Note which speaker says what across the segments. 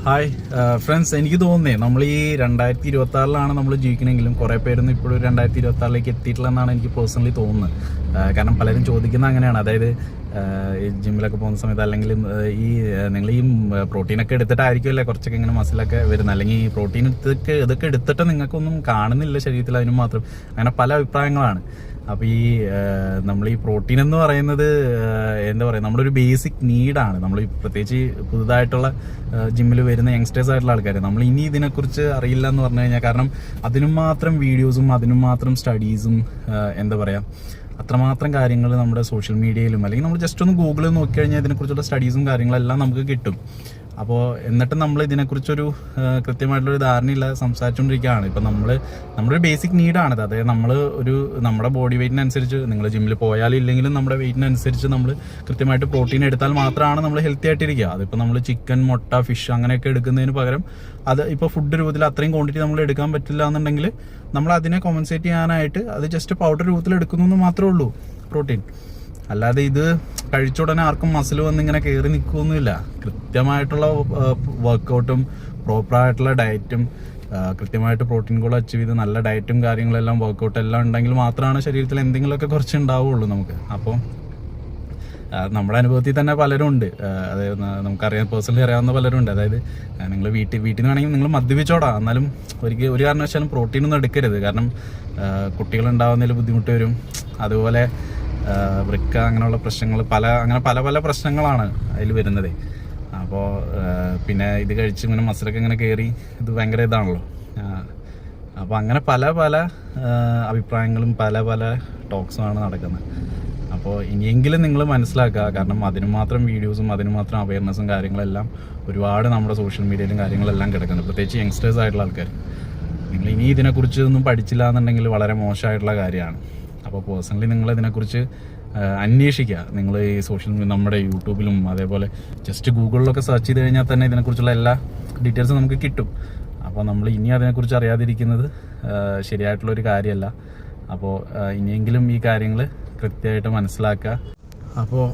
Speaker 1: Hi friends, എനിക്ക് തോന്നുന്നേ നമ്മൾ ഈ 2026 നമ്മൾ ജീവിക്കണമെങ്കിലും കുറേ പേരൊന്നും ഇപ്പോഴും 2026 എത്തിയിട്ടില്ലെന്നാണ് എനിക്ക് പേഴ്സണലി തോന്നുന്നത്. കാരണം പലരും ചോദിക്കുന്നത് അങ്ങനെയാണ്. അതായത് ജിമ്മിലൊക്കെ പോകുന്ന സമയത്ത് അല്ലെങ്കിൽ ഈ നിങ്ങൾ ഈ പ്രോട്ടീനൊക്കെ എടുത്തിട്ടായിരിക്കുമല്ലേ കുറച്ചൊക്കെ ഇങ്ങനെ മസിലൊക്കെ വരുന്നത്, അല്ലെങ്കിൽ ഈ പ്രോട്ടീൻ ഇതൊക്കെ എടുത്തിട്ട് നിങ്ങൾക്കൊന്നും കാണുന്നില്ല ശരീരത്തിൽ, അതിന് മാത്രം അങ്ങനെ പല അഭിപ്രായങ്ങളാണ്. അപ്പോൾ ഈ നമ്മൾ ഈ പ്രോട്ടീൻ എന്ന് പറയുന്നത് എന്താ പറയുക, നമ്മുടെ ഒരു ബേസിക് നീഡാണ്. നമ്മൾ പ്രത്യേകിച്ച് പുതുതായിട്ടുള്ള ജിമ്മിൽ വരുന്ന യങ്സ്റ്റേഴ്സ് ആയിട്ടുള്ള ആൾക്കാർ നമ്മൾ ഇനി ഇതിനെക്കുറിച്ച് അറിയില്ല എന്ന് പറഞ്ഞു കഴിഞ്ഞാൽ, കാരണം അതിനും മാത്രം വീഡിയോസും അതിനും മാത്രം സ്റ്റഡീസും എന്താ പറയുക, അത്രമാത്രം കാര്യങ്ങൾ നമ്മുടെ സോഷ്യൽ മീഡിയയിലും അല്ലെങ്കിൽ നമ്മൾ ജസ്റ്റ് ഒന്ന് ഗൂഗിളിൽ നോക്കിക്കഴിഞ്ഞാൽ ഇതിനെക്കുറിച്ചുള്ള സ്റ്റഡീസും കാര്യങ്ങളെല്ലാം നമുക്ക് കിട്ടും. അപ്പോൾ എന്നിട്ട് നമ്മൾ ഇതിനെക്കുറിച്ചൊരു കൃത്യമായിട്ടുള്ളൊരു ധാരണയില്ലാതെ സംസാരിച്ചുകൊണ്ടിരിക്കുകയാണ്. ഇപ്പം നമ്മുടെ ഒരു ബേസിക് നീഡാണിത്. അതായത് നമ്മുടെ ബോഡി വെയിറ്റിനനുസരിച്ച് നിങ്ങൾ ജിമ്മിൽ പോയാലും ഇല്ലെങ്കിലും നമ്മുടെ വെയിറ്റിനനുസരിച്ച് നമ്മൾ കൃത്യമായിട്ട് പ്രോട്ടീൻ എടുത്താൽ മാത്രമാണ് നമ്മൾ ഹെൽത്തി ആയിട്ടിരിക്കുക. അതിപ്പോൾ നമ്മൾ ചിക്കൻ, മുട്ട, ഫിഷ് അങ്ങനെയൊക്കെ എടുക്കുന്നതിന് പകരം അത് ഇപ്പോൾ ഫുഡ് രൂപത്തിൽ അത്രയും ക്വാണ്ടിറ്റി നമ്മൾ എടുക്കാൻ പറ്റില്ല എന്നുണ്ടെങ്കിൽ നമ്മൾ അതിനെ കോമ്പൻസേറ്റ് ചെയ്യാനായിട്ട് അത് ജസ്റ്റ് പൗഡർ രൂപത്തിൽ എടുക്കുന്നു എന്ന് മാത്രമേ ഉള്ളൂ പ്രോട്ടീൻ. അല്ലാതെ ഇത് കഴിച്ച ഉടനെ ആർക്കും മസിൽ വന്ന് ഇങ്ങനെ കയറി നിൽക്കുകയൊന്നുമില്ല. കൃത്യമായിട്ടുള്ള വർക്കൗട്ടും പ്രോപ്പറായിട്ടുള്ള ഡയറ്റും കൃത്യമായിട്ട് പ്രോട്ടീൻ ഗോൾ അച്ചീവ് ചെയ്ത് നല്ല ഡയറ്റും കാര്യങ്ങളെല്ലാം വർക്കൗട്ട് എല്ലാം ഉണ്ടെങ്കിൽ മാത്രമാണ് ശരീരത്തിൽ എന്തെങ്കിലുമൊക്കെ കുറച്ച് ഉണ്ടാവുള്ളൂ നമുക്ക്. അപ്പോൾ നമ്മുടെ അനുഭവത്തിൽ തന്നെ പലരും ഉണ്ട്, അതായത് നമുക്കറിയാം, പേഴ്സണലി അറിയാവുന്ന പലരും ഉണ്ട്. അതായത് നിങ്ങൾ വീട്ടിൽ നിന്ന് വേണമെങ്കിൽ നിങ്ങൾ മദ്യപിച്ചോടാ, എന്നാലും ഒരു കാരണവശാലും പ്രോട്ടീനൊന്നും എടുക്കരുത്. കാരണം കുട്ടികളുണ്ടാവുന്നതിൽ ബുദ്ധിമുട്ട് വരും. അതുപോലെ വൃക്ക അങ്ങനെയുള്ള പ്രശ്നങ്ങൾ പല പല പ്രശ്നങ്ങളാണ് അതിൽ വരുന്നത്. അപ്പോൾ പിന്നെ ഇത് കഴിച്ച് ഇങ്ങനെ മസിലൊക്കെ ഇങ്ങനെ കയറി ഇത് ഭയങ്കര ഇതാണല്ലോ. അപ്പോൾ അങ്ങനെ പല പല അഭിപ്രായങ്ങളും പല പല ടോക്സുമാണ് നടക്കുന്നത്. അപ്പോൾ ഇനിയെങ്കിലും നിങ്ങൾ മനസ്സിലാക്കുക, കാരണം അതിന് മാത്രം വീഡിയോസും അതിന് മാത്രം അവയർനെസ്സും കാര്യങ്ങളെല്ലാം ഒരുപാട് നമ്മുടെ സോഷ്യൽ മീഡിയയിലും കാര്യങ്ങളെല്ലാം കിടക്കുന്നുണ്ട്, പ്രത്യേകിച്ച് യങ്സ്റ്റേഴ്സ് ആയിട്ടുള്ള ആൾക്കാർ. നിങ്ങൾ ഇനി ഇതിനെക്കുറിച്ച് ഒന്നും പഠിച്ചില്ല എന്നുണ്ടെങ്കിൽ വളരെ മോശമായിട്ടുള്ള കാര്യമാണ്. അപ്പോൾ പേഴ്സണലി നിങ്ങൾ ഇതിനെക്കുറിച്ച് അന്വേഷിക്കുക. നിങ്ങൾ ഈ നമ്മുടെ യൂട്യൂബിലും അതേപോലെ ജസ്റ്റ് ഗൂഗിളിലൊക്കെ സെർച്ച് ചെയ്ത് കഴിഞ്ഞാൽ തന്നെ ഇതിനെക്കുറിച്ചുള്ള എല്ലാ ഡീറ്റെയിൽസും നമുക്ക് കിട്ടും. അപ്പോൾ നമ്മൾ ഇനി അതിനെക്കുറിച്ച് അറിയാതിരിക്കുന്നത് ശരിയായിട്ടുള്ളൊരു കാര്യമല്ല. അപ്പോൾ ഇനിയെങ്കിലും ഈ കാര്യങ്ങൾ കൃത്യമായിട്ട് മനസ്സിലാക്കുക. അപ്പോൾ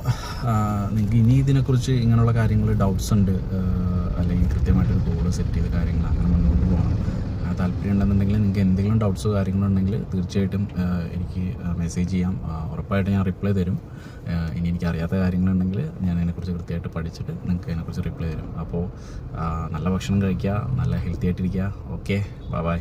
Speaker 1: നിങ്ങൾക്ക് ഇനി ഇതിനെക്കുറിച്ച് ഇങ്ങനെയുള്ള കാര്യങ്ങൾ ഡൗട്ട്സ് ഉണ്ട്, അല്ലെങ്കിൽ കൃത്യമായിട്ടൊരു ഗോൾ സെറ്റ് ചെയ്ത കാര്യങ്ങൾ അങ്ങനെ മുന്നോട്ട് പോകണം താല്പര്യം ഉണ്ടെന്നുണ്ടെങ്കിൽ, നിങ്ങൾക്ക് എന്തെങ്കിലും ഡൗട്ട്സോ കാര്യങ്ങളുണ്ടെങ്കിൽ തീർച്ചയായിട്ടും എനിക്ക് മെസ്സേജ് ചെയ്യാം. ഉറപ്പായിട്ട് ഞാൻ റിപ്ലൈ തരും. ഇനി എനിക്ക് അറിയാത്ത കാര്യങ്ങളുണ്ടെങ്കിൽ ഞാൻ അതിനെക്കുറിച്ച് കൃത്യമായിട്ട് പഠിച്ചിട്ട് നിങ്ങൾക്ക് അതിനെക്കുറിച്ച് റിപ്ലൈ തരും. അപ്പോൾ നല്ല ഭക്ഷണം കഴിക്കുക, നല്ല ഹെൽത്തി ആയിട്ടിരിക്കുക. Okay, by.